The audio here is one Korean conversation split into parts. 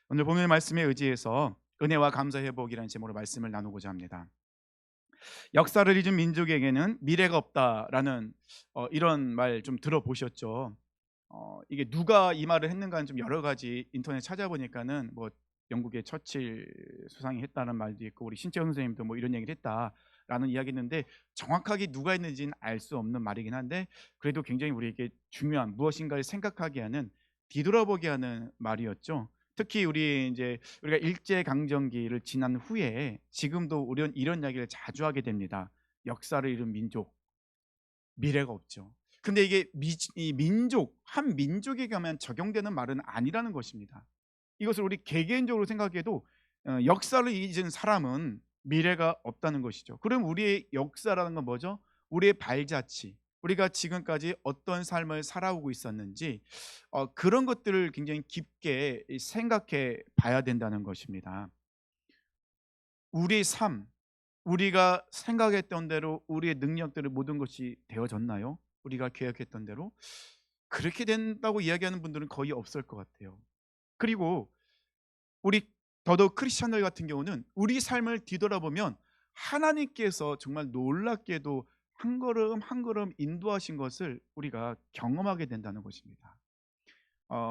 오늘 본문의 말씀에 의지해서 은혜와 감사 회복이라는 제목으로 말씀을 나누고자 합니다. 역사를 잊은 민족에게는 미래가 없다라는 이런 말 좀 들어보셨죠? 이게 누가 이 말을 했는가는 좀 여러 가지 인터넷 찾아보니까는 뭐 영국의 처칠 수상이 했다는 말도 있고 우리 신채영 선생님도 뭐 이런 얘기를 했다라는 이야기 있는데 정확하게 누가 했는지는 알 수 없는 말이긴 한데 그래도 굉장히 우리에게 중요한 무엇인가를 생각하게 하는 뒤돌아보게 하는 말이었죠. 특히 우리가 일제 강점기를 지난 후에 지금도 우리는 이런 이야기를 자주 하게 됩니다. 역사를 잃은 민족, 미래가 없죠. 근데 이게 이 민족, 한 민족에게만 적용되는 말은 아니라는 것입니다. 이것을 우리 개개인적으로 생각해도 역사를 잊은 사람은 미래가 없다는 것이죠. 그럼 우리의 역사라는 건 뭐죠? 우리의 발자취, 우리가 지금까지 어떤 삶을 살아오고 있었는지 그런 것들을 굉장히 깊게 생각해 봐야 된다는 것입니다. 우리의 삶, 우리가 생각했던 대로 우리의 능력대로 모든 것이 되어졌나요? 우리가 계획했던 대로? 그렇게 된다고 이야기하는 분들은 거의 없을 것 같아요. 그리고 우리 더더욱 크리스천들 같은 경우는 우리 삶을 뒤돌아보면 하나님께서 정말 놀랍게도 한 걸음 한 걸음 인도하신 것을 우리가 경험하게 된다는 것입니다.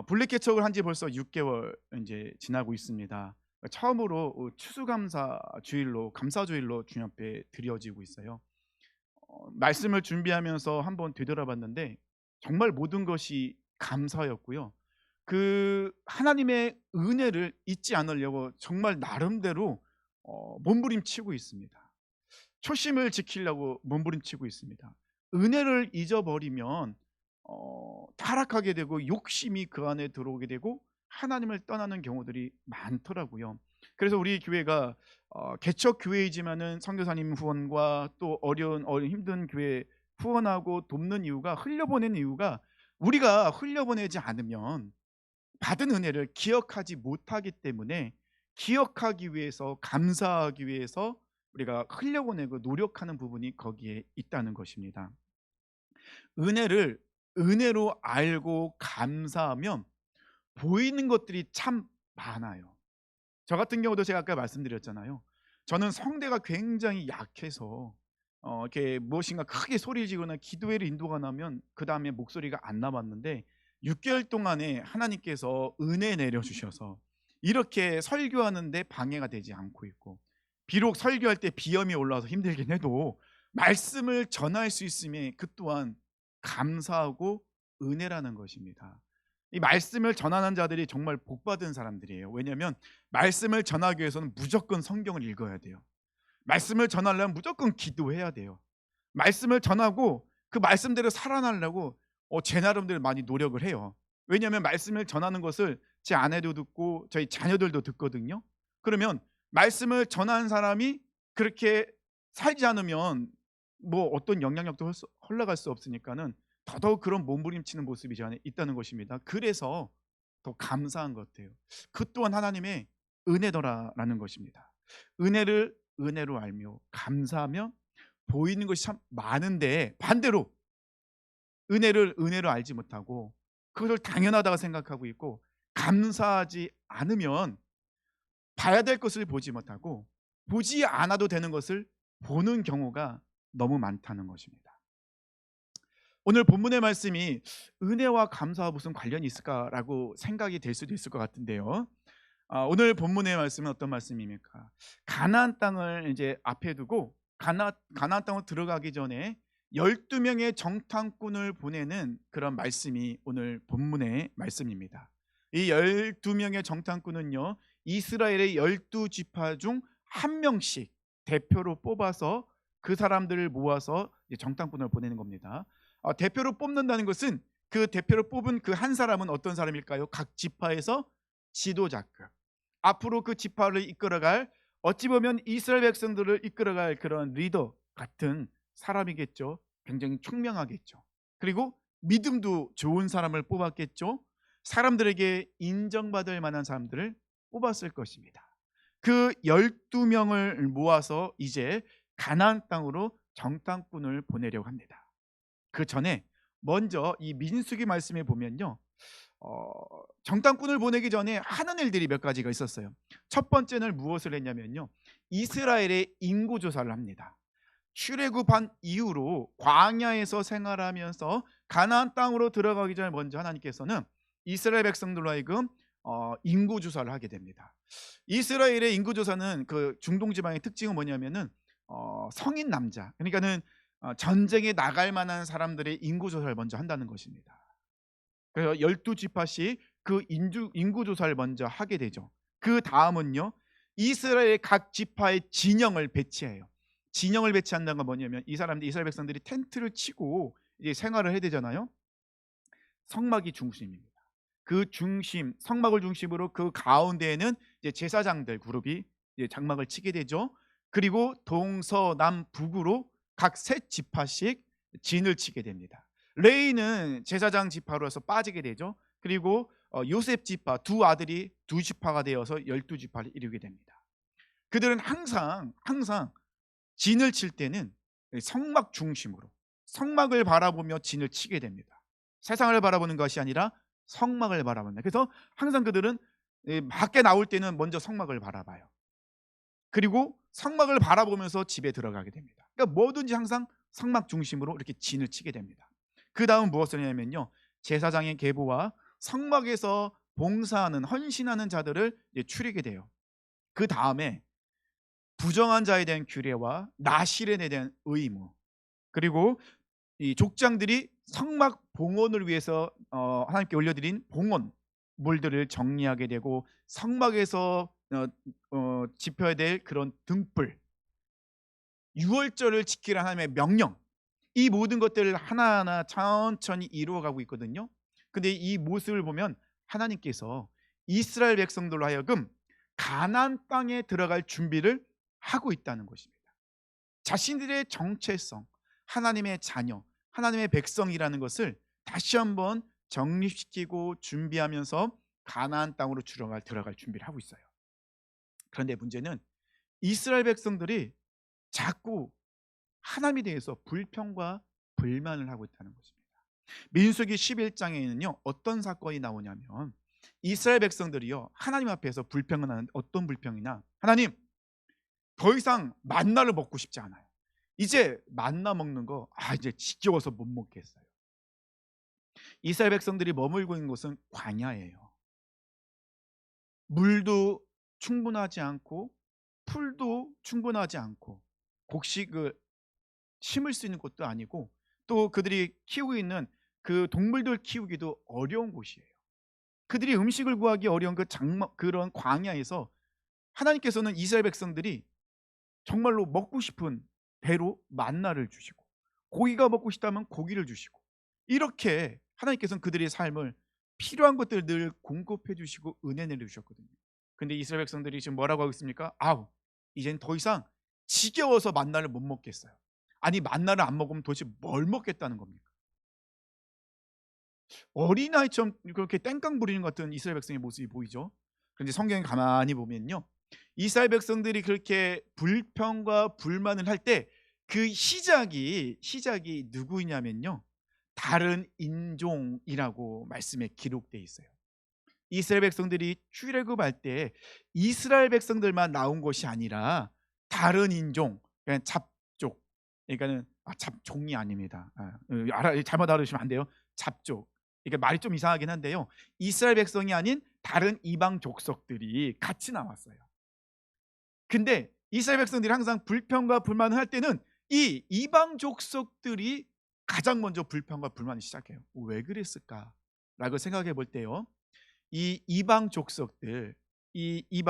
블랙 개척을 한 지 벌써 6개월 이제 지나고 있습니다. 처음으로 추수감사 주일로 감사 주일로 주님 앞에 드려지고 있어요. 말씀을 준비하면서 한번 되돌아봤는데 정말 모든 것이 감사였고요. 그 하나님의 은혜를 잊지 않으려고 정말 나름대로 몸부림치고 있습니다. 초심을 지키려고 몸부림치고 있습니다. 은혜를 잊어버리면 타락하게 되고 욕심이 그 안에 들어오게 되고 하나님을 떠나는 경우들이 많더라고요. 그래서 우리 교회가 개척 교회이지만은 선교사님 후원과 또 어려운 힘든 교회 후원하고 돕는 이유가 흘려보내는 이유가 우리가 흘려보내지 않으면 받은 은혜를 기억하지 못하기 때문에 기억하기 위해서 감사하기 위해서 우리가 흘려보내고 노력하는 부분이 거기에 있다는 것입니다. 은혜를 은혜로 알고 감사하면 보이는 것들이 참 많아요. 저 같은 경우도 제가 아까 말씀드렸잖아요. 저는 성대가 굉장히 약해서 이렇게 무엇인가 크게 소리 지거나 기도회를 인도가 나면 그다음에 목소리가 안 남았는데 6개월 동안에 하나님께서 은혜 내려 주셔서 이렇게 설교하는 데 방해가 되지 않고 있고 비록 설교할 때 비염이 올라와서 힘들긴 해도 말씀을 전할 수 있음에 그 또한 감사하고 은혜라는 것입니다. 이 말씀을 전하는 자들이 정말 복 받은 사람들이에요. 왜냐하면 말씀을 전하기 위해서는 무조건 성경을 읽어야 돼요. 말씀을 전하려면 무조건 기도해야 돼요. 말씀을 전하고 그 말씀대로 살아나려고 제 나름대로 많이 노력을 해요. 왜냐하면 말씀을 전하는 것을 제 아내도 듣고 저희 자녀들도 듣거든요. 그러면 말씀을 전하는 사람이 그렇게 살지 않으면 뭐 어떤 영향력도 흘러갈 수 없으니까는 더더욱 그런 몸부림치는 모습이 저 안에 있다는 것입니다. 그래서 더 감사한 것 같아요. 그 또한 하나님의 은혜더라라는 것입니다. 은혜를 은혜로 알며 감사하며 보이는 것이 참 많은데 반대로 은혜를 은혜로 알지 못하고 그것을 당연하다고 생각하고 있고 감사하지 않으면 봐야 될 것을 보지 못하고 보지 않아도 되는 것을 보는 경우가 너무 많다는 것입니다. 오늘 본문의 말씀이 은혜와 감사와 무슨 관련이 있을까라고 생각이 될 수도 있을 것 같은데요. 오늘 본문의 말씀은 어떤 말씀입니까? 가나안 땅을 이제 앞에 두고 가나안 땅으로 들어가기 전에 12명의 정탐꾼을 보내는 그런 말씀이 오늘 본문의 말씀입니다. 이 12명의 정탐꾼은요. 이스라엘의 12지파 중 한 명씩 대표로 뽑아서 그 사람들을 모아서 이제 정탐꾼을 보내는 겁니다. 대표로 뽑는다는 것은 그 대표로 뽑은 그 한 사람은 어떤 사람일까요? 각 지파에서 지도자급. 앞으로 그 지파를 이끌어갈 어찌 보면 이스라엘 백성들을 이끌어갈 그런 리더 같은 사람이겠죠. 굉장히 총명하겠죠. 그리고 믿음도 좋은 사람을 뽑았겠죠. 사람들에게 인정받을 만한 사람들을 뽑았을 것입니다. 그 12명을 모아서 이제 가나안 땅으로 정탐꾼을 보내려고 합니다. 그 전에 먼저 이 민수기 말씀에 보면요. 정탐꾼을 보내기 전에 하는 일들이 몇 가지가 있었어요. 첫 번째는 무엇을 했냐면요. 이스라엘의 인구 조사를 합니다. 출애굽한 이후로 광야에서 생활하면서 가나안 땅으로 들어가기 전에 먼저 하나님께서는 이스라엘 백성들로 하여금 인구 조사를 하게 됩니다. 이스라엘의 인구 조사는 그 중동 지방의 특징은 뭐냐면은 성인 남자, 그러니까는 전쟁에 나갈 만한 사람들의 인구 조사를 먼저 한다는 것입니다. 그래서 12지파씩 그 인구 조사를 먼저 하게 되죠. 그 다음은요, 이스라엘 각 지파의 진영을 배치해요. 진영을 배치한다는 건 뭐냐면 이 사람들 이스라엘 백성들이 텐트를 치고 이제 생활을 해야 되잖아요. 성막이 중심입니다. 그 중심, 성막을 중심으로 그 가운데에는 이제 제사장들 그룹이 이제 장막을 치게 되죠. 그리고 동서남북으로 각 세 지파씩 진을 치게 됩니다. 레이는 제사장 지파로서 빠지게 되죠. 그리고 요셉 지파 두 아들이 두 지파가 되어서 12지파를 이루게 됩니다. 그들은 항상 진을 칠 때는 성막 중심으로 성막을 바라보며 진을 치게 됩니다. 세상을 바라보는 것이 아니라 성막을 바라본다. 그래서 항상 그들은 밖에 나올 때는 먼저 성막을 바라봐요. 그리고 성막을 바라보면서 집에 들어가게 됩니다. 그러니까 뭐든지 항상 성막 중심으로 이렇게 진을 치게 됩니다. 그 다음 무엇을 하냐면요, 제사장의 계보와 성막에서 봉사하는 헌신하는 자들을 추리게 돼요. 그 다음에 부정한 자에 대한 규례와 나실에 대한 의무, 그리고 이 족장들이 성막 봉헌을 위해서 하나님께 올려드린 봉헌 물들을 정리하게 되고, 성막에서 지켜야 될 그런 등불, 유월절을 지키라 하나님의 명령, 이 모든 것들을 하나하나 천천히 이루어가고 있거든요. 근데 이 모습을 보면 하나님께서 이스라엘 백성들로 하여금 가나안 땅에 들어갈 준비를 하고 있다는 것입니다. 자신들의 정체성, 하나님의 자녀, 하나님의 백성이라는 것을 다시 한번 정립시키고 준비하면서 가나안 땅으로 들어갈 준비를 하고 있어요. 그런데 문제는 이스라엘 백성들이 자꾸 하나님에 대해서 불평과 불만을 하고 있다는 것입니다. 민수기 11장에는요 어떤 사건이 나오냐면, 이스라엘 백성들이요 하나님 앞에서 불평을 하는데, 어떤 불평이나, 하나님 더 이상 만나를 먹고 싶지 않아요. 이제 만나 먹는 거 이제 지겨워서 못 먹겠어요. 이스라엘 백성들이 머물고 있는 곳은 광야예요. 물도 충분하지 않고 풀도 충분하지 않고 곡식을 심을 수 있는 곳도 아니고, 또 그들이 키우고 있는 그 동물들 키우기도 어려운 곳이에요. 그들이 음식을 구하기 어려운 그런 광야에서 하나님께서는 이스라엘 백성들이 정말로 먹고 싶은 대로 만나를 주시고, 고기가 먹고 싶다면 고기를 주시고, 이렇게 하나님께서는 그들의 삶을 필요한 것들을 늘 공급해 주시고 은혜 내려 주셨거든요. 근데 이스라엘 백성들이 지금 뭐라고 하고 있습니까? 이젠 더 이상 지겨워서 만나를 못 먹겠어요. 아니, 만나를 안 먹으면 도대체 뭘 먹겠다는 겁니까? 어린아이처럼 그렇게 땡깡 부리는 것 같은 이스라엘 백성의 모습이 보이죠. 그런데 성경에 가만히 보면요, 이스라엘 백성들이 그렇게 불평과 불만을 할 때 그 시작이 누구냐면요, 다른 인종이라고 말씀에 기록되어 있어요. 이스라엘 백성들이 출애굽할 때 이스라엘 백성들만 나온 것이 아니라 다른 인종, 그냥 잡족, 그러니까는 잡종이 아닙니다. 잘못 알아주시면 안 돼요. 잡족. 그러니까 말이 좀 이상하긴 한데요, 이스라엘 백성이 아닌 다른 이방 족속들이 같이 나왔어요. 근데 이스라엘 백성들이 항상 불평과 불만을 할 때는 이 이방 족속들이 가장 먼저 불평과 불만을 시작해요. 왜 그랬을까라고 생각해 볼 때요, 이 이방 족속들, 이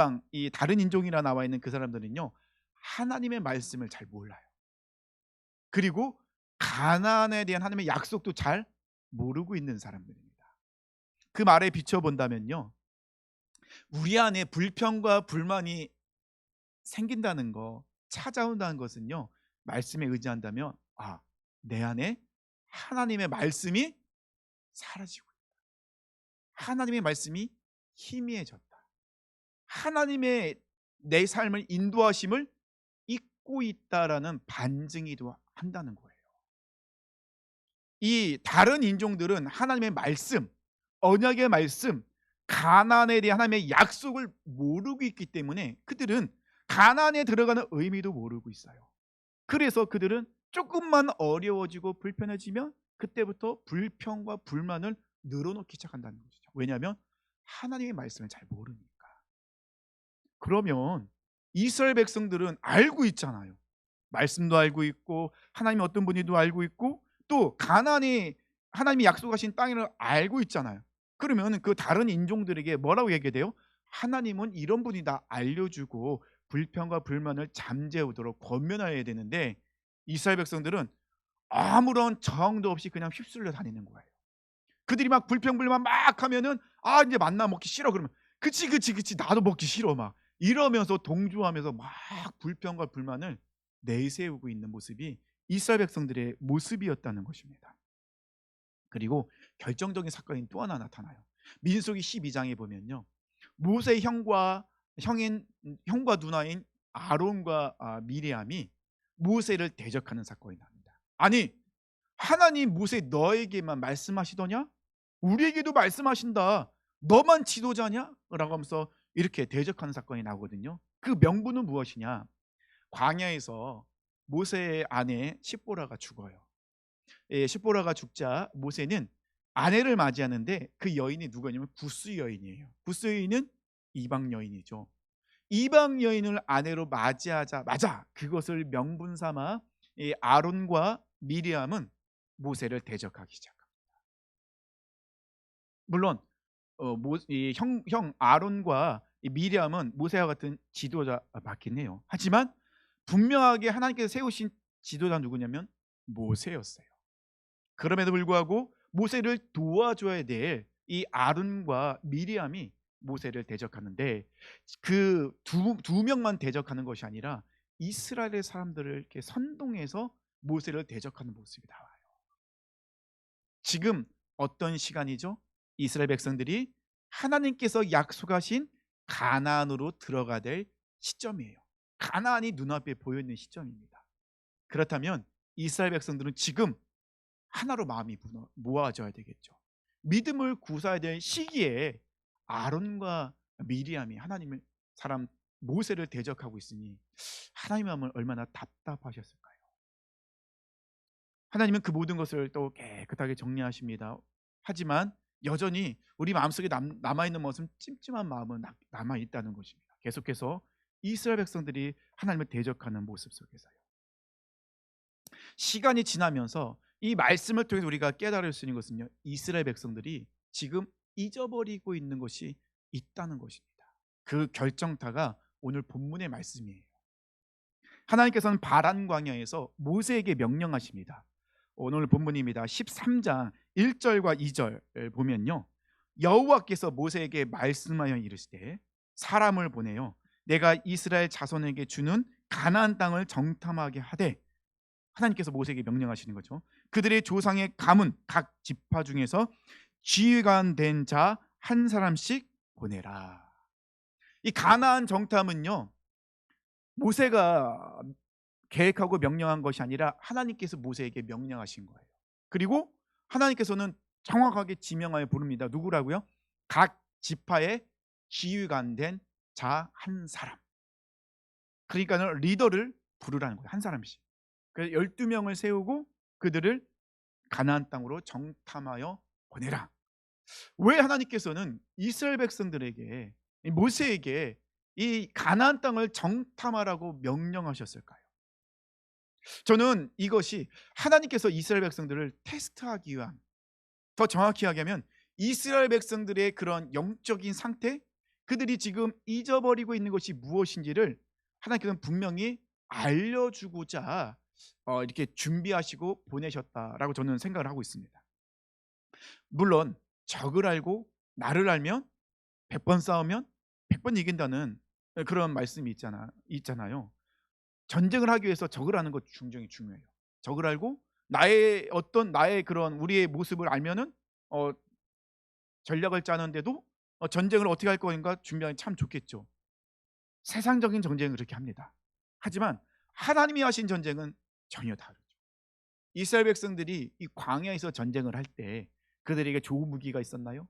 다른 인종이라 나와 있는 그 사람들은요 하나님의 말씀을 잘 몰라요. 그리고 가나안에 대한 하나님의 약속도 잘 모르고 있는 사람들입니다. 그 말에 비춰본다면요, 우리 안에 불평과 불만이 생긴다는 거, 찾아온다는 것은요, 말씀에 의지한다면 내 안에 하나님의 말씀이 사라지고 있다, 하나님의 말씀이 희미해졌다, 하나님의 내 삶을 인도하심을 잊고 있다라는 반증이도 한다는 거예요. 이 다른 인종들은 하나님의 말씀, 언약의 말씀, 가나안에 대한 하나님의 약속을 모르고 있기 때문에 그들은 가나안에 들어가는 의미도 모르고 있어요. 그래서 그들은 조금만 어려워지고 불편해지면 그때부터 불평과 불만을 늘어놓기 시작한다는 것이죠. 왜냐하면 하나님의 말씀을 잘 모르니까. 그러면 이스라엘 백성들은 알고 있잖아요. 말씀도 알고 있고 하나님이 어떤 분이도 알고 있고 또 가나안이 하나님이 약속하신 땅을 알고 있잖아요. 그러면 그 다른 인종들에게 뭐라고 얘기해야 돼요? 하나님은 이런 분이다 알려주고 불평과 불만을 잠재우도록 권면해야 되는데 이스라엘 백성들은 아무런 저항도 없이 그냥 휩쓸려 다니는 거예요. 그들이 막 불평불만 막 하면은 이제 만나 먹기 싫어 그러면 그치 나도 먹기 싫어 막 이러면서 동조하면서 막 불평과 불만을 내세우고 있는 모습이 이스라엘 백성들의 모습이었다는 것입니다. 그리고 결정적인 사건이 또 하나 나타나요. 민수기 12장에 보면요. 모세의 형과 누나인 아론과 미리암이 모세를 대적하는 사건이 납니다. 아니 하나님 모세 너에게만 말씀하시더냐? 우리에게도 말씀하신다. 너만 지도자냐? 라고 하면서 이렇게 대적하는 사건이 나거든요. 그 명분은 무엇이냐? 광야에서 모세의 아내 십보라가 죽어요. 십보라가 죽자 모세는 아내를 맞이하는데 그 여인이 누구냐면 구스 여인이에요. 구스 여인은 이방 여인이죠. 이방 여인을 아내로 맞이하자마자 그것을 명분 삼아 이 아론과 미리암은 모세를 대적하기 시작합니다. 물론 형 아론과 이 미리암은 모세와 같은 지도자 맞긴 해요. 하지만 분명하게 하나님께서 세우신 지도자 누구냐면 모세였어요. 그럼에도 불구하고 모세를 도와줘야 될 이 아론과 미리암이 모세를 대적하는데 그 두 명만 대적하는 것이 아니라 이스라엘의 사람들을 이렇게 선동해서 모세를 대적하는 모습이 나와요. 지금 어떤 시간이죠? 이스라엘 백성들이 하나님께서 약속하신 가나안으로 들어가야 될 시점이에요. 가나안이 눈앞에 보여 있는 시점입니다. 그렇다면 이스라엘 백성들은 지금 하나로 마음이 모아져야 되겠죠. 믿음을 구사해야 될 시기에 아론과 미리암이 하나님을 사람 모세를 대적하고 있으니 하나님 마음은 얼마나 답답하셨을까요? 하나님은 그 모든 것을 또 깨끗하게 정리하십니다. 하지만 여전히 우리 마음속에 남아있는 모습은 찜찜한 마음은 남아있다는 것입니다. 계속해서 이스라엘 백성들이 하나님을 대적하는 모습 속에서요. 시간이 지나면서 이 말씀을 통해서 우리가 깨달을 수 있는 것은요. 이스라엘 백성들이 지금 잊어버리고 있는 것이 있다는 것입니다. 그 결정타가 오늘 본문의 말씀이에요. 하나님께서는 바란 광야에서 모세에게 명령하십니다. 오늘 본문입니다. 13장 1절과 2절 보면요. 여호와께서 모세에게 말씀하여 이르시되 사람을 보내요. 내가 이스라엘 자손에게 주는 가나안 땅을 정탐하게 하되 하나님께서 모세에게 명령하시는 거죠. 그들의 조상의 가문 각 지파 중에서 지휘관 된 자 한 사람씩 보내라. 이 가나안 정탐은요. 모세가 계획하고 명령한 것이 아니라 하나님께서 모세에게 명령하신 거예요. 그리고 하나님께서는 정확하게 지명하여 부릅니다. 누구라고요? 각 지파의 지휘관 된 자 한 사람. 그러니까는 리더를 부르라는 거예요. 한 사람씩. 그래서 12명을 세우고 그들을 가나안 땅으로 정탐하여 보내라. 왜 하나님께서는 이스라엘 백성들에게 모세에게 이 가나안 땅을 정탐하라고 명령하셨을까요? 저는 이것이 하나님께서 이스라엘 백성들을 테스트하기 위한, 더 정확히 하면 이스라엘 백성들의 그런 영적인 상태, 그들이 지금 잊어버리고 있는 것이 무엇인지를 하나님께서는 분명히 알려주고자 이렇게 준비하시고 보내셨다라고 저는 생각을 하고 있습니다. 물론 적을 알고 나를 알면 100번 싸우면 100번 이긴다는 그런 말씀이 있잖아요. 전쟁을 하기 위해서 적을 아는 것 굉장히 중요해요. 적을 알고 나의 그런 우리의 모습을 알면은 전략을 짜는데도 전쟁을 어떻게 할 거인가 준비하기 참 좋겠죠. 세상적인 전쟁을 그렇게 합니다. 하지만 하나님이 하신 전쟁은 전혀 다르죠. 이스라엘 백성들이 이 광야에서 전쟁을 할 때 그들에게 좋은 무기가 있었나요?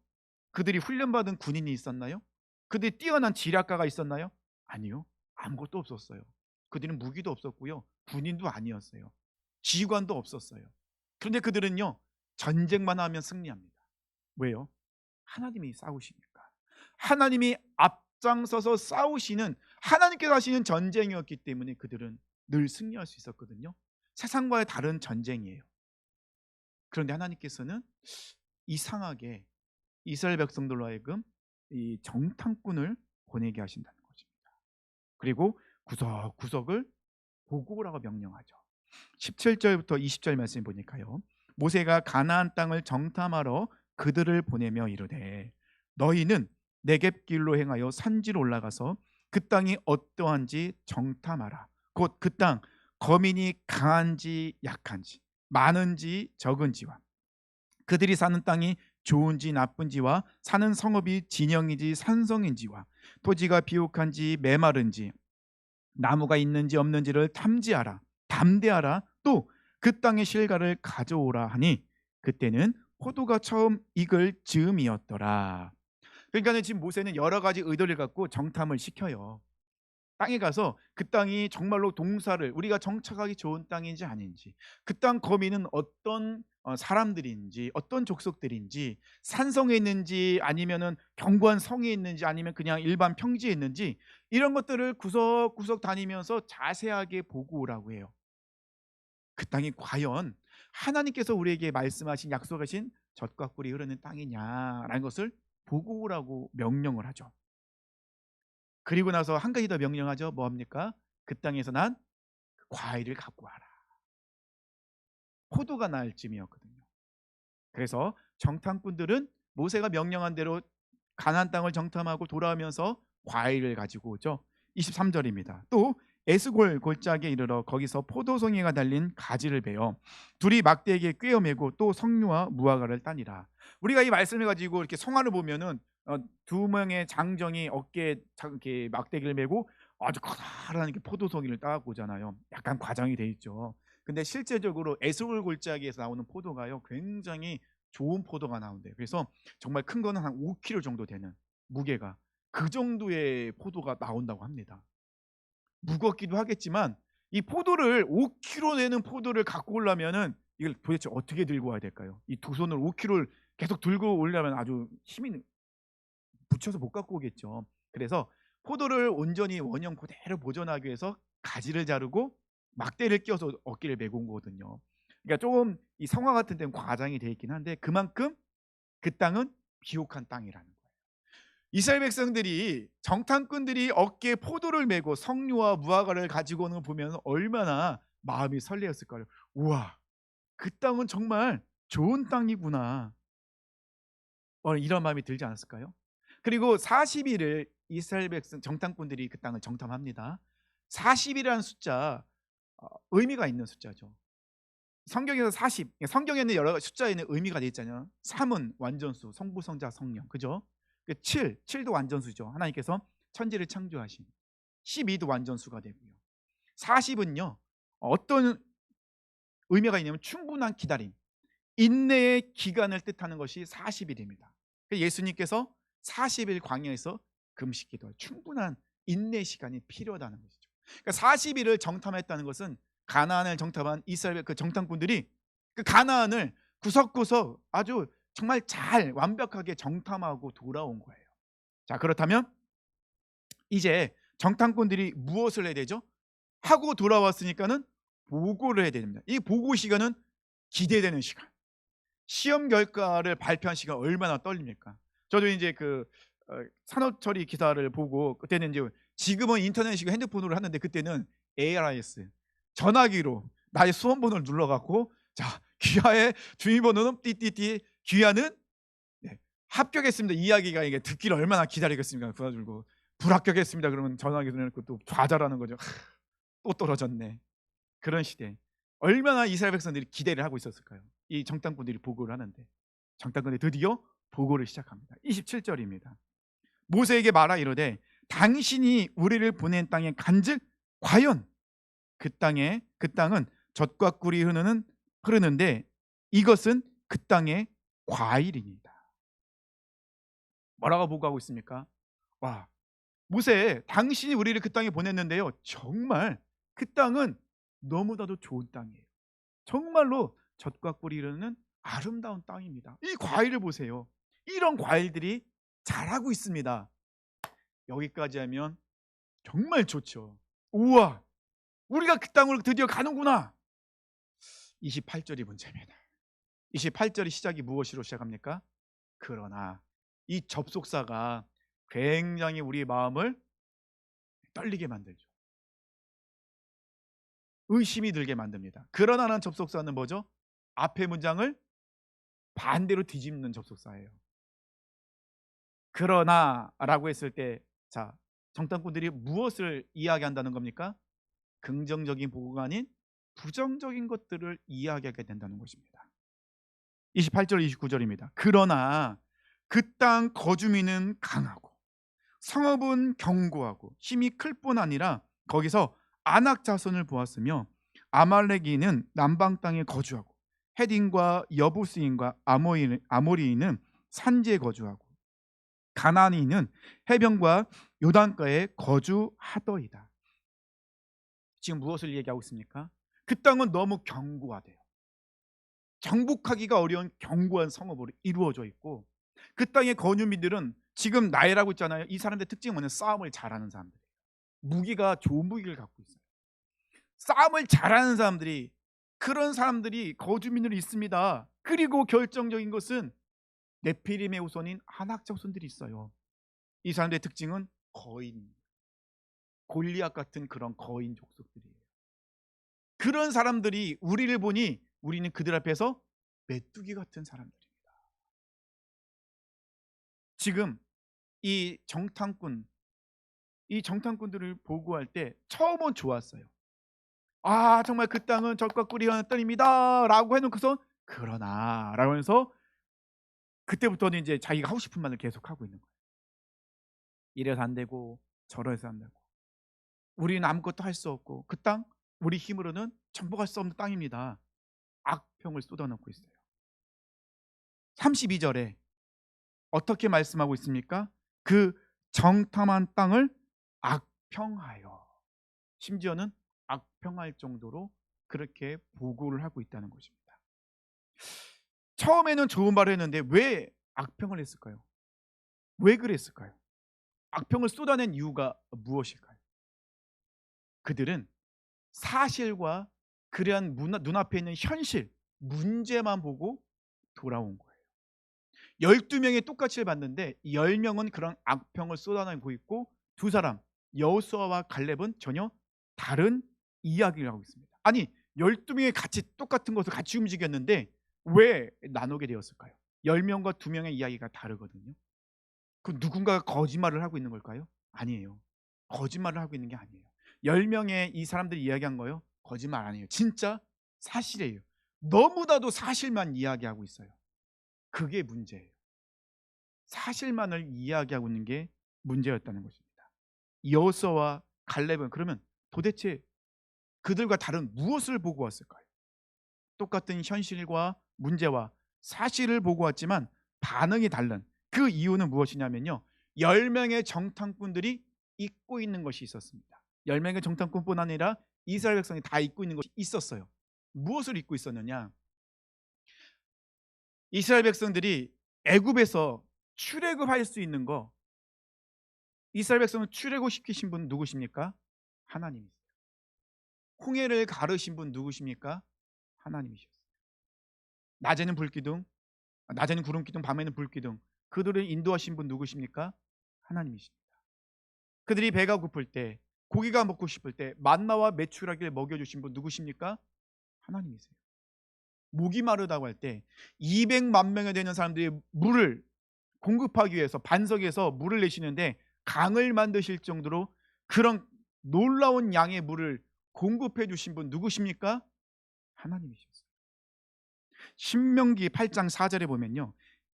그들이 훈련받은 군인이 있었나요? 그들이 뛰어난 지략가가 있었나요? 아니요. 아무것도 없었어요. 그들은 무기도 없었고요. 군인도 아니었어요. 지휘관도 없었어요. 그런데 그들은요, 전쟁만 하면 승리합니다. 왜요? 하나님이 싸우시니까. 하나님이 앞장서서 싸우시는, 하나님께서 하시는 전쟁이었기 때문에 그들은 늘 승리할 수 있었거든요. 세상과의 다른 전쟁이에요. 그런데 하나님께서는 이상하게 이스라엘 백성들로 하여금 이 정탐꾼을 보내게 하신다는 것입니다. 그리고 구석구석을 보고 오라고 명령하죠. 17절부터 20절 말씀 보니까요, 모세가 가나안 땅을 정탐하러 그들을 보내며 이르되 너희는 네겝길로 행하여 산지로 올라가서 그 땅이 어떠한지 정탐하라. 곧 그 땅 거민이 강한지 약한지 많은지 적은지와 그들이 사는 땅이 좋은지 나쁜지와 사는 성읍이 진영인지 산성인지와 토지가 비옥한지 메마른지 나무가 있는지 없는지를 탐지하라. 담대하라. 또 그 땅의 실과를 가져오라 하니 그때는 포도가 처음 익을 즈음이었더라. 그러니까 지금 모세는 여러 가지 의도를 갖고 정탐을 시켜요. 땅에 가서 그 땅이 정말로 동사를 우리가 정착하기 좋은 땅인지 아닌지, 그 땅 거민은 어떤 사람들인지, 어떤 족속들인지, 산성에 있는지 아니면은 견고한 성에 있는지 아니면 그냥 일반 평지에 있는지, 이런 것들을 구석구석 다니면서 자세하게 보고 오라고 해요. 그 땅이 과연 하나님께서 우리에게 말씀하신 약속하신 젖과 꿀이 흐르는 땅이냐라는 것을 보고 오라고 명령을 하죠. 그리고 나서 한 가지 더 명령하죠. 뭐합니까? 그 땅에서 난 과일을 갖고 와라. 포도가 날 쯤이었거든요. 그래서 정탐꾼들은 모세가 명령한 대로 가나안 땅을 정탐하고 돌아오면서 과일을 가지고 오죠. 23절입니다. 또 에스골 골짜기에 이르러 거기서 포도송이가 달린 가지를 베어 둘이 막대기에 꿰어 매고 또 석류와 무화과를 따니라. 우리가 이 말씀을 가지고 이렇게 성화를 보면은 두 명의 장정이 어깨에 이렇게 막대기를 메고 아주 커다란 이렇게 포도송이를 따갖고 오잖아요. 약간 과장이 돼 있죠. 근데 실제적으로 에스골 골짜기에서 나오는 포도가요, 굉장히 좋은 포도가 나온대요. 그래서 정말 큰 거는 한 5kg 정도 되는, 무게가 그 정도의 포도가 나온다고 합니다. 무겁기도 하겠지만 이 포도를 5kg 되는 포도를 갖고 오려면은 이걸 도대체 어떻게 들고 와야 될까요? 이 두 손으로 5kg를 계속 들고 오려면 아주 힘이 붙여서 못 갖고 오겠죠. 그래서 포도를 온전히 원형 그대로 보존하기 위해서 가지를 자르고 막대를 끼워서 어깨를 메고 온 거거든요. 그러니까 조금 이 성화 같은 데는 과장이 돼 있긴 한데 그만큼 그 땅은 비옥한 땅이라는 거예요. 이스라엘 백성들이, 정탐꾼들이 어깨에 포도를 메고 석류와 무화과를 가지고 오는 걸 보면 얼마나 마음이 설레었을까요? 우와, 그 땅은 정말 좋은 땅이구나. 이런 마음이 들지 않았을까요? 그리고 40일을 이스라엘 백성 정탐꾼들이 그 땅을 정탐합니다. 40이라는 숫자, 의미가 있는 숫자죠. 성경에서 40, 성경에는 여러 숫자에는 의미가 돼 있잖아요. 3은 완전수, 성부, 성자, 성령, 그죠? 7도 완전수죠. 하나님께서 천지를 창조하신. 12도 완전수가 되고요. 40은요, 어떤 의미가 있냐면 충분한 기다림, 인내의 기간을 뜻하는 것이 40일입니다. 예수님께서 40일 광야에서 금식기도 충분한 인내 시간이 필요하다는 것이죠. 그러니까 40일을 정탐했다는 것은 가나안을 정탐한 이스라엘 그 정탐꾼들이 그 가나안을 구석구석 아주 정말 잘 완벽하게 정탐하고 돌아온 거예요. 자, 그렇다면 이제 정탐꾼들이 무엇을 해야 되죠? 하고 돌아왔으니까는 보고를 해야 됩니다. 이 보고 시간은 기대되는 시간. 시험 결과를 발표한 시간 얼마나 떨립니까? 저도 이제 산업처리 기사를 보고 그때는 이제 지금은 인터넷이고 핸드폰으로 하는데 그때는 ARIS 전화기로 나의 수험번호를 눌러갖고 자, 귀하의 주민번호는 띠띠띠, 귀하는 합격했습니다. 이야기가 이게 듣기를 얼마나 기다리겠습니까? 그래가지고 불합격했습니다. 그러면 전화기 내놓고 또 좌절하는 거죠. 또 떨어졌네. 그런 시대. 얼마나 이스라엘 백성들이 기대를 하고 있었을까요? 이 정탐꾼들이 보고를 하는데 정탐꾼들이 드디어 보고를 시작합니다. 27절입니다. 모세에게 말하 이르되 당신이 우리를 보낸 땅에 간즉 과연 그 땅은 젖과 꿀이 흐르는데 이것은 그 땅의 과일입니다. 뭐라고 보고하고 있습니까? 와, 모세, 당신이 우리를 그 땅에 보냈는데요, 정말 그 땅은 너무나도 좋은 땅이에요. 정말로 젖과 꿀이 흐르는 아름다운 땅입니다. 이 과일을 보세요. 이런 과일들이 자라고 있습니다. 여기까지 하면 정말 좋죠. 우와, 우리가 그 땅으로 드디어 가는구나. 28절이 문제입니다. 28절의 시작이 무엇으로 시작합니까? 그러나 이 접속사가 굉장히 우리 마음을 떨리게 만들죠. 의심이 들게 만듭니다. 그러나라는 접속사는 뭐죠? 앞의 문장을 반대로 뒤집는 접속사예요. 그러나라고 했을 때, 자, 정탐꾼들이 무엇을 이야기한다는 겁니까? 긍정적인 보고가 아닌 부정적인 것들을 이야기하게 된다는 것입니다. 28절 29절입니다. 그러나 그 땅 거주민은 강하고 성읍은 견고하고 힘이 클 뿐 아니라 거기서 아낙 자손을 보았으며 아말렉인은 남방 땅에 거주하고 헤딘과 여부스인과 아모리인은 산지에 거주하고 가나안인은 해변과 요단가에 거주하더이다. 지금 무엇을 얘기하고 있습니까? 그 땅은 너무 견고하대요. 정복하기가 어려운 견고한 성읍으로 이루어져 있고, 그 땅의 거주민들은 지금 나열하고 있잖아요. 이 사람들의 특징은 뭐냐면 싸움을 잘하는 사람들이에요. 무기가 좋은 무기를 갖고 있어요. 싸움을 잘하는 사람들이, 그런 사람들이 거주민으로 있습니다. 그리고 결정적인 것은 네피림의 후손인 아낙 자손들이 있어요. 이 사람들의 특징은 거인, 골리앗 같은 그런 거인 족속들이에요. 그런 사람들이 우리를 보니 우리는 그들 앞에서 메뚜기 같은 사람들입니다. 지금 이 정탐꾼들을 보고할 때 처음은 좋았어요. 아, 정말 그 땅은 젖과 꿀이 흐르는 땅입니다 라고 해놓고서 그러나 라고 하면서 그때부터는 이제 자기가 하고 싶은 말을 계속 하고 있는 거예요. 이래서 안 되고 저래서 안 되고 우리는 아무것도 할 수 없고 그 땅 우리 힘으로는 정복할 수 없는 땅입니다. 악평을 쏟아놓고 있어요. 32절에 어떻게 말씀하고 있습니까? 그 정탐한 땅을 악평하여, 심지어는 악평할 정도로 그렇게 보고를 하고 있다는 것입니다. 처음에는 좋은 말을 했는데 왜 악평을 했을까요? 왜 그랬을까요? 악평을 쏟아낸 이유가 무엇일까요? 그들은 사실과 그러한 눈앞에 있는 현실, 문제만 보고 돌아온 거예요. 12명의 똑같이 봤는데 10명은 그런 악평을 쏟아내고 있고 두 사람 여호수아와 갈렙은 전혀 다른 이야기를 하고 있습니다. 아니 12명이 같이 똑같은 것을 같이 움직였는데 왜 나누게 되었을까요? 10명과 2명의 이야기가 다르거든요. 그 누군가가 거짓말을 하고 있는 걸까요? 아니에요. 거짓말을 하고 있는 게 아니에요. 10명의 이 사람들이 이야기한 거요? 거짓말 아니에요. 진짜 사실이에요. 너무나도 사실만 이야기하고 있어요. 그게 문제예요. 사실만을 이야기하고 있는 게 문제였다는 것입니다. 여호수아와 갈렙은 그러면 도대체 그들과 다른 무엇을 보고 왔을까요? 똑같은 현실과 문제와 사실을 보고 왔지만 반응이 다른 그 이유는 무엇이냐면요, 10명의 정탐꾼들이 잊고 있는 것이 있었습니다. 10명의 정탐꾼뿐 아니라 이스라엘 백성이 다 잊고 있는 것이 있었어요. 무엇을 잊고 있었느냐? 이스라엘 백성들이 애굽에서 출애굽할 수 있는 거, 이스라엘 백성을 출애굽시키신 분 누구십니까? 하나님이세요. 홍해를 가르신 분 누구십니까? 하나님이셨어요. 낮에는 불기둥, 낮에는 구름기둥, 밤에는 불기둥, 그들을 인도하신 분 누구십니까? 하나님이십니다. 그들이 배가 고플 때, 고기가 먹고 싶을 때 만나와 메추라기를 먹여주신 분 누구십니까? 하나님이세요. 목이 마르다고 할 때 200만 명이 되는 사람들이 물을 공급하기 위해서 반석에서 물을 내시는데 강을 만드실 정도로 그런 놀라운 양의 물을 공급해 주신 분 누구십니까? 하나님이셨어요. 신명기 8장 4절에 보면요,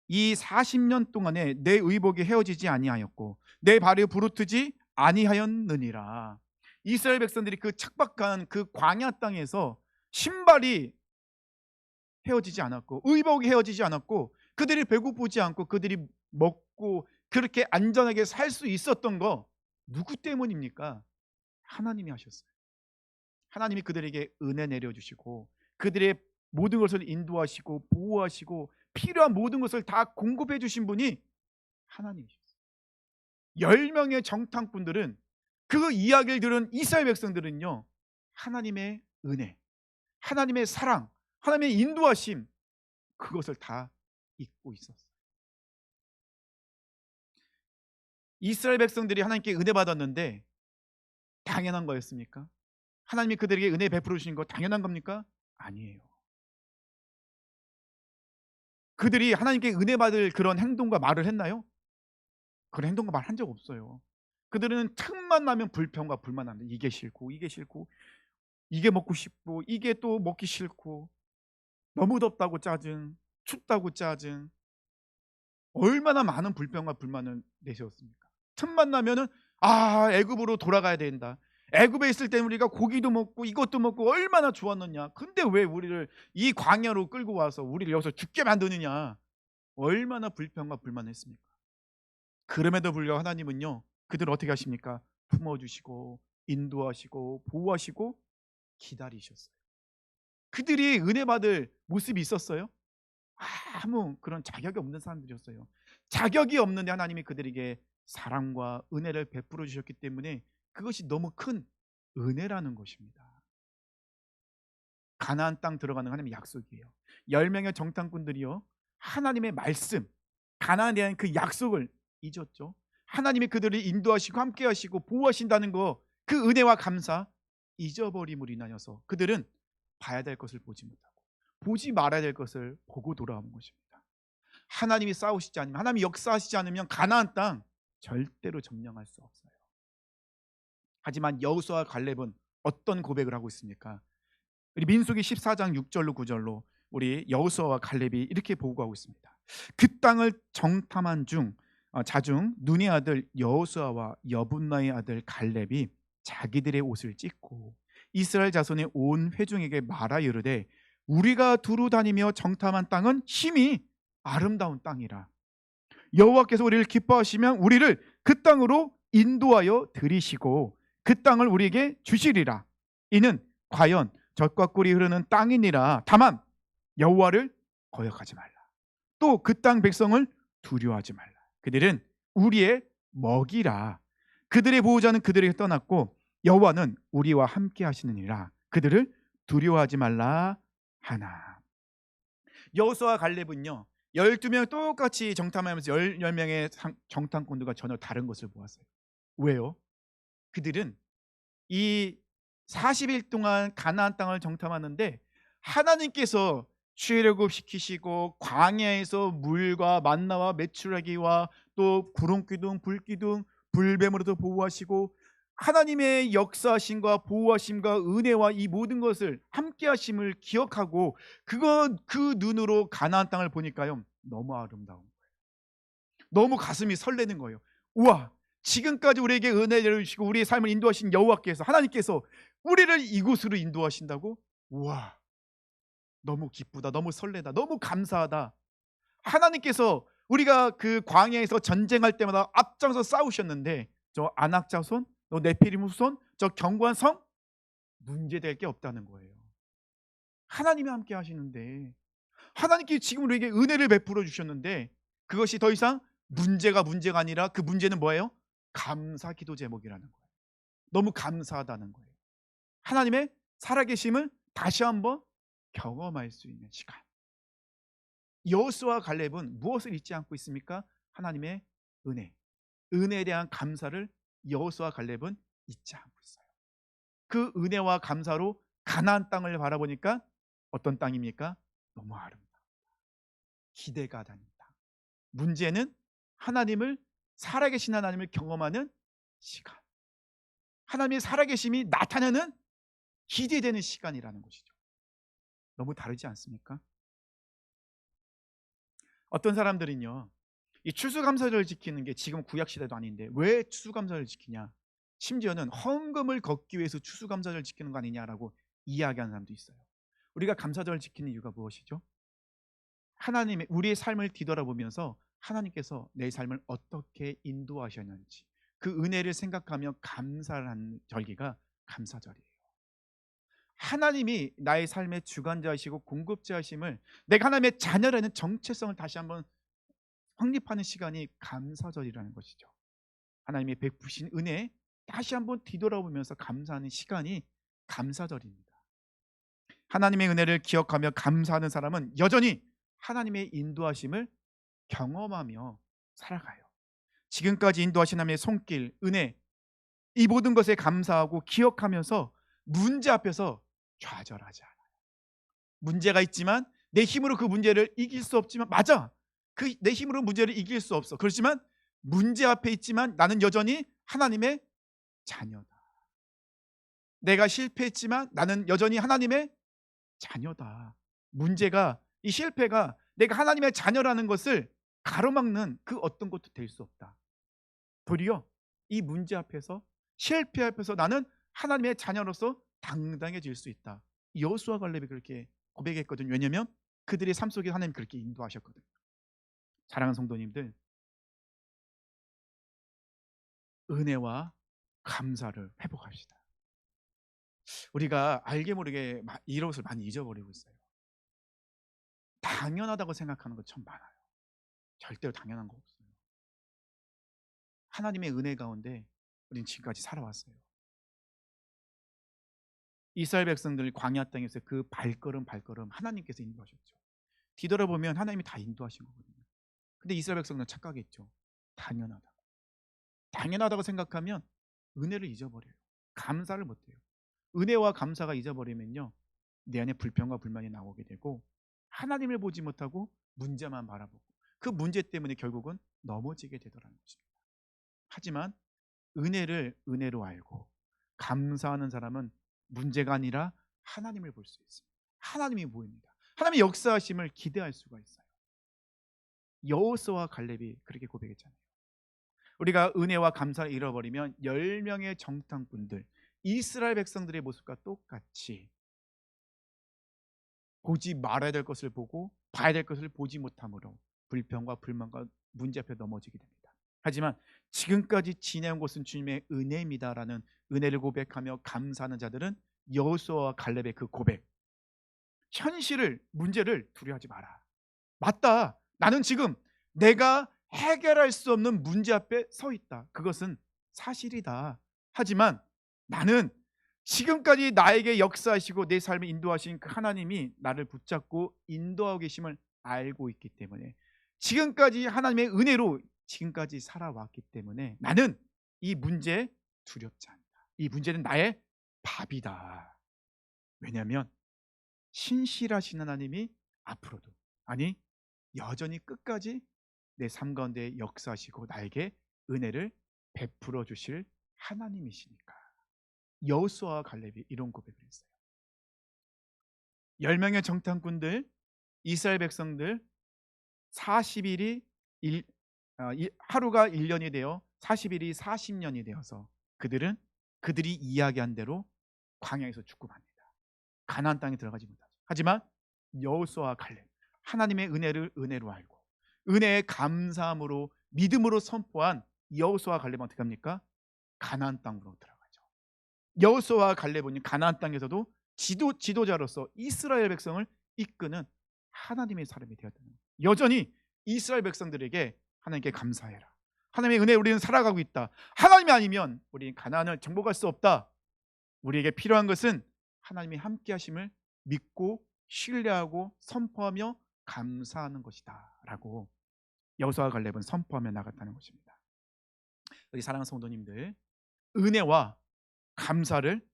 이 40년 동안에 내 의복이 헤어지지 아니하였고 내 발이 부르트지 아니하였느니라. 이스라엘 백성들이 그 척박한 그 광야 땅에서 신발이 헤어지지 않았고 의복이 헤어지지 않았고 그들이 배고프지 않고 그들이 먹고 그렇게 안전하게 살 수 있었던 거 누구 때문입니까? 하나님이 하셨어요. 하나님이 그들에게 은혜 내려주시고 그들의 모든 것을 인도하시고 보호하시고 필요한 모든 것을 다 공급해 주신 분이 하나님이셨어요. 10명의 정탐꾼들은, 그 이야기를 들은 이스라엘 백성들은요, 하나님의 은혜, 하나님의 사랑, 하나님의 인도하심, 그것을 다 잊고 있었어요. 이스라엘 백성들이 하나님께 은혜 받았는데 당연한 거였습니까? 하나님이 그들에게 은혜 베풀어 주신 거 당연한 겁니까? 아니에요. 그들이 하나님께 은혜 받을 그런 행동과 말을 했나요? 그런 행동과 말 한 적 없어요. 그들은 틈만 나면 불평과 불만합니다. 이게 싫고 이게 싫고 이게 먹고 싶고 이게 또 먹기 싫고, 너무 덥다고 짜증, 춥다고 짜증, 얼마나 많은 불평과 불만을 내세웠습니까? 틈만 나면은 애굽으로 돌아가야 된다. 애굽에 있을 때 우리가 고기도 먹고 이것도 먹고 얼마나 좋았느냐. 근데 왜 우리를 이 광야로 끌고 와서 우리를 여기서 죽게 만드느냐. 얼마나 불평과 불만했습니까? 그럼에도 불구하고 하나님은요, 그들을 어떻게 하십니까? 품어주시고 인도하시고 보호하시고 기다리셨어요. 그들이 은혜 받을 모습이 있었어요? 아무 그런 자격이 없는 사람들이었어요. 자격이 없는데 하나님이 그들에게 사랑과 은혜를 베풀어 주셨기 때문에 그것이 너무 큰 은혜라는 것입니다. 가나안 땅 들어가는 하나님의 약속이에요. 10명의 정탐꾼들이요, 하나님의 말씀, 가나안에 대한 그 약속을 잊었죠. 하나님이 그들을 인도하시고 함께 하시고 보호하신다는 거, 그 은혜와 감사 잊어버림으로 인하여서 그들은 봐야 될 것을 보지 못하고 보지 말아야 될 것을 보고 돌아온 것입니다. 하나님이 싸우시지 않으면, 하나님이 역사하시지 않으면 가나안 땅 절대로 점령할 수 없어요. 하지만 여호수아와 갈렙은 어떤 고백을 하고 있습니까? 우리 민수기 14장 6절로 9절로 우리 여호수아와 갈렙이 이렇게 보고하고 있습니다. 그 땅을 정탐한 자중 눈의 아들 여호수아와 여분나의 아들 갈렙이 자기들의 옷을 찢고 이스라엘 자손의 온 회중에게 말하 이르되 우리가 두루 다니며 정탐한 땅은 힘이 아름다운 땅이라. 여호와께서 우리를 기뻐하시면 우리를 그 땅으로 인도하여 들이시고 그 땅을 우리에게 주시리라. 이는 과연 젖과 꿀이 흐르는 땅이니라. 다만 여호와를 거역하지 말라. 또 그 땅 백성을 두려워하지 말라. 그들은 우리의 먹이라. 그들의 보호자는 그들에게 떠났고 여호와는 우리와 함께 하시느니라. 그들을 두려워하지 말라 하나. 여호수아와 갈렙은요, 12명 똑같이 정탐하면서 10명의 정탐꾼들과 전혀 다른 것을 보았어요. 왜요? 그들은 이 40일 동안 가나안 땅을 정탐하는데 하나님께서 출애굽 시키시고 광야에서 물과 만나와 메추라기와 또 구름기둥 불기둥 불뱀으로도 보호하시고 하나님의 역사하심과 보호하심과 은혜와 이 모든 것을 함께 하심을 기억하고 그 눈으로 가나안 땅을 보니까요, 너무 아름다운 거예요. 너무 가슴이 설레는 거예요. 우와, 지금까지 우리에게 은혜를 주시고 우리의 삶을 인도하신 여호와께서, 하나님께서 우리를 이곳으로 인도하신다고? 우와, 너무 기쁘다, 너무 설레다, 너무 감사하다. 하나님께서 우리가 그 광야에서 전쟁할 때마다 앞장서 싸우셨는데 저 아낙 자손, 너 네피림 후손, 저 견고한 성 문제될 게 없다는 거예요. 하나님이 함께 하시는데, 하나님께 지금 우리에게 은혜를 베풀어 주셨는데 그것이 더 이상 문제가 아니라 그 문제는 뭐예요? 감사 기도 제목이라는 거예요. 너무 감사하다는 거예요. 하나님의 살아계심을 다시 한번 경험할 수 있는 시간. 여호수아와 갈렙은 무엇을 잊지 않고 있습니까? 하나님의 은혜, 은혜에 대한 감사를 여호수아와 갈렙은 잊지 않고 있어요. 그 은혜와 감사로 가나안 땅을 바라보니까 어떤 땅입니까? 너무 아름다워, 기대가 되는 땅. 문제는 하나님을, 살아계신 하나님을 경험하는 시간, 하나님의 살아계심이 나타나는 기대되는 시간이라는 것이죠. 너무 다르지 않습니까? 어떤 사람들은요, 이 추수감사절을 지키는 게 지금 구약시대도 아닌데 왜 추수감사절을 지키냐, 심지어는 헌금을 걷기 위해서 추수감사절을 지키는 거 아니냐라고 이야기하는 사람도 있어요. 우리가 감사절을 지키는 이유가 무엇이죠? 하나님의, 우리의 삶을 뒤돌아보면서 하나님께서 내 삶을 어떻게 인도하셨는지 그 은혜를 생각하며 감사를 하는 절기가 감사절이에요. 하나님이 나의 삶의 주관자이시고 공급자이심을, 내가 하나님의 자녀라는 정체성을 다시 한번 확립하는 시간이 감사절이라는 것이죠. 하나님이 베푸신 은혜에 다시 한번 뒤돌아보면서 감사하는 시간이 감사절입니다. 하나님의 은혜를 기억하며 감사하는 사람은 여전히 하나님의 인도하심을 경험하며 살아가요. 지금까지 인도하신 하나님의 손길, 은혜, 이 모든 것에 감사하고 기억하면서 문제 앞에서 좌절하지 않아요. 문제가 있지만 내 힘으로 그 문제를 이길 수 없지만, 맞아, 그 내 힘으로 문제를 이길 수 없어. 그렇지만 문제 앞에 있지만 나는 여전히 하나님의 자녀다. 내가 실패했지만 나는 여전히 하나님의 자녀다. 문제가, 이 실패가 내가 하나님의 자녀라는 것을 가로막는 그 어떤 것도 될 수 없다. 도리어 이 문제 앞에서, 실패 앞에서 나는 하나님의 자녀로서 당당해질 수 있다. 여호수아 갈렙이 그렇게 고백했거든요. 왜냐하면 그들의 삶 속에 하나님 그렇게 인도하셨거든요. 사랑하는 성도님들, 은혜와 감사를 회복합시다. 우리가 알게 모르게 이런 것을 많이 잊어버리고 있어요. 당연하다고 생각하는 것 참 많아요. 절대로 당연한 거 없어요. 하나님의 은혜 가운데 우리는 지금까지 살아왔어요. 이스라엘 백성들 광야 땅에서 그 발걸음 하나님께서 인도하셨죠. 뒤돌아보면 하나님이 다 인도하신 거거든요. 근데 이스라엘 백성들은 착각했죠. 당연하다고 생각하면 은혜를 잊어버려요. 감사를 못해요. 은혜와 감사가 잊어버리면요, 내 안에 불평과 불만이 나오게 되고 하나님을 보지 못하고 문제만 바라보고 그 문제 때문에 결국은 넘어지게 되더라는 것입니다. 하지만 은혜를 은혜로 알고 감사하는 사람은 문제가 아니라 하나님을 볼 수 있습니다. 하나님이 보입니다. 하나님의 역사하심을 기대할 수가 있어요. 여호수아와 갈렙이 그렇게 고백했잖아요. 우리가 은혜와 감사를 잃어버리면 10명의 정탐꾼들, 이스라엘 백성들의 모습과 똑같이 보지 말아야 될 것을 보고 봐야 될 것을 보지 못함으로 불평과 불만과 문제 앞에 넘어지게 됩니다. 하지만 지금까지 지내온 것은 주님의 은혜입니다라는 은혜를 고백하며 감사하는 자들은 여호수아와 갈렙의 그 고백, 현실을, 문제를 두려워하지 마라. 맞다, 나는 지금 내가 해결할 수 없는 문제 앞에 서 있다. 그것은 사실이다. 하지만 나는 지금까지 나에게 역사하시고 내 삶을 인도하신 그 하나님이 나를 붙잡고 인도하고 계심을 알고 있기 때문에, 지금까지 하나님의 은혜로 지금까지 살아왔기 때문에 나는 이 문제에 두렵지 않다. 이 문제는 나의 밥이다. 왜냐하면 신실하신 하나님이 앞으로도, 아니 여전히 끝까지 내 삶 가운데 역사하시고 나에게 은혜를 베풀어 주실 하나님이시니까. 여호수아와 갈렙이 이런 고백을 했어요. 10명의 정탐꾼들, 이스라엘 백성들 40일이 하루가 1년이 되어 40일이 40년이 되어서 그들이 이야기한 대로 광야에서 죽고 맙니다. 가나안 땅에 들어가지 못하죠. 하지만 여호수아와 갈렙, 하나님의 은혜를 은혜로 알고 은혜에 감사함으로 믿음으로 선포한 여호수아와 갈렙은 어떻게 합니까? 가나안 땅으로 들어가죠. 여호수아와 갈렙은 가나안 땅에서도 지도자로서 이스라엘 백성을 이끄는 하나님의 사람이 되었다는 거예요. 여전히 이스라엘 백성들에게 하나님께 감사해라. 하나님의 은혜에 우리는 살아가고 있다. 하나님이 아니면 우리는 가나안을 정복할 수 없다. 우리에게 필요한 것은 하나님이 함께 하심을 믿고 신뢰하고 선포하며 감사하는 것이다 라고 여호수아와 갈렙은 선포하며 나갔다는 것입니다. 우리 사랑하는 성도님들, 은혜와 감사를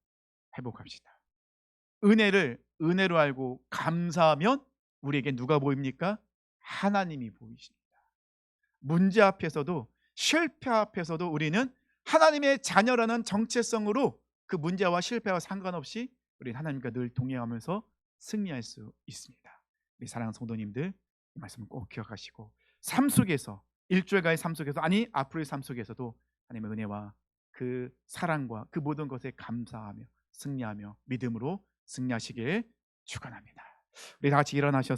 회복합시다. 은혜를 은혜로 알고 감사하면 우리에게 누가 보입니까? 하나님이 보이십니다. 문제 앞에서도 실패 앞에서도 우리는 하나님의 자녀라는 정체성으로 그 문제와 실패와 상관없이 우리는 하나님과 늘 동행하면서 승리할 수 있습니다. 우리 사랑하는 성도님들, 이 말씀을 꼭 기억하시고 삶 속에서, 일주일간의 삶 속에서, 아니 앞으로의 삶 속에서도 하나님의 은혜와 그 사랑과 그 모든 것에 감사하며 승리하며 믿음으로 승리하시길 축원합니다. 우리 다 같이 일어나셔서